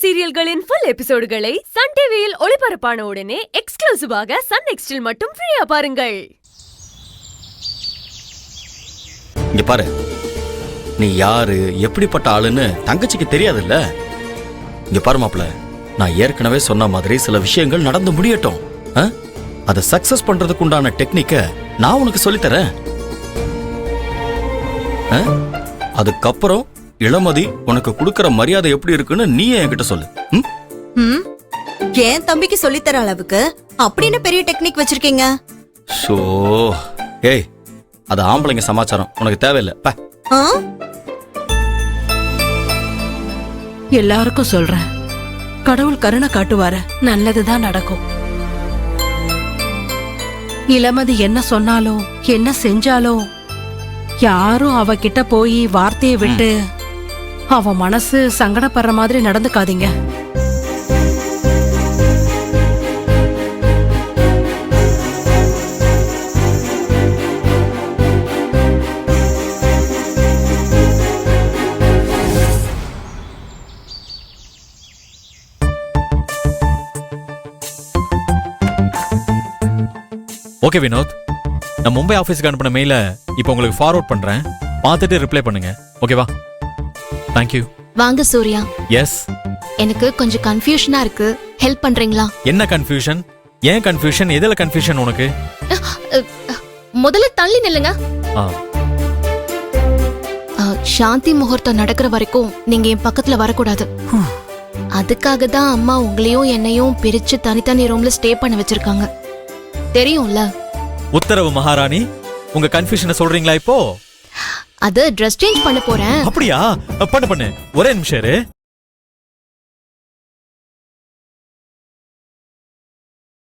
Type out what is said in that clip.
சீரியல்களின் full எபிசோடுகளை Sun டிவியில் ஒளிபரப்பான உடனே எக்ஸ்க்ளூசிவாக சன் நெக்ஸ்டில் மட்டும் ஃப்ரீயா பாருங்கள். இங்க பாரு, நீ யாரு எப்படிப்பட்ட ஆளுன்னு தங்கச்சிக்கு தெரியாதுல்ல. இங்க பாரு மாப்ள, நான் ஏற்கனவே சொன்ன மாதிரி சில விஷயங்கள் நடந்து முடியட்டும். அதை சக்சஸ் பண்றதுக்கு உண்டான டெக்னிக்க நான் உனக்கு சொல்லித்தரேன். அதுக்கப்புறம் இளமதி உனக்கு கொடுக்கற மரியாதை எப்படி இருக்குன்னு நீயே என்கிட்ட சொல்லு. ஏன் தம்பிக்கு சொல்லித்தர அளவுக்கு அப்படின்னு பெரிய டெக்னிக் வச்சிருக்கீங்க? ஷோ, ஏய், அது ஆம்பளைங்க சமாச்சாரம், உனக்கு தேவையில்லை. எல்லாருக்கும் சொல்றேன், கடவுள் கருணை காட்டுவாரு, நல்லதுதான் நடக்கும். இளமதி என்ன சொன்னாலோ என்ன செஞ்சாலோ யாரும் அவகிட்ட போய் வார்த்தையை விட்டு அவ மனசு சங்கடப்படுற மாதிரி நடந்துக்காதீங்க. ஓகே வினோத், நான் மும்பை ஆபீஸ்க்கு அனுப்பின மெயில இப்போ உங்களுக்கு ஃபார்வர்ட் பண்றேன். பார்த்துட்டு ரிப்ளை பண்ணுங்க. ஓகேவா? Thank you. வாங்க சூர்யா. எஸ், எனக்கு கொஞ்சம் கன்ஃபியூஷனா இருக்கு, ஹெல்ப் பண்றீங்களா? என்ன கன்ஃபியூஷன்? ஏன் கன்ஃபியூஷன்? எதுல கன்ஃபியூஷன் உனக்கு? முதல்ல தள்ளி நில்லுங்க. சாந்தி முகூர்த்தம் நடக்கிற வரைக்கும் நீங்க என் பக்கத்துல வரக்கூடாது. அதுக்காக தான் அம்மா உங்களையும் என்னையும் பிரிச்சு தனித்தனி ரூம்ல ஸ்டே பண்ண வச்சிருக்காங்க, தெரியும்ல? உத்தரவு மகாராணி. உங்க கன்ஃபியூஷனை சொல்றீங்களா இப்போ? அது ட்ரெஸ் சேஞ்ச் பண்ண போறேன். அப்படியா? பண்ணு. ஒரே நிமிஷம் இரு.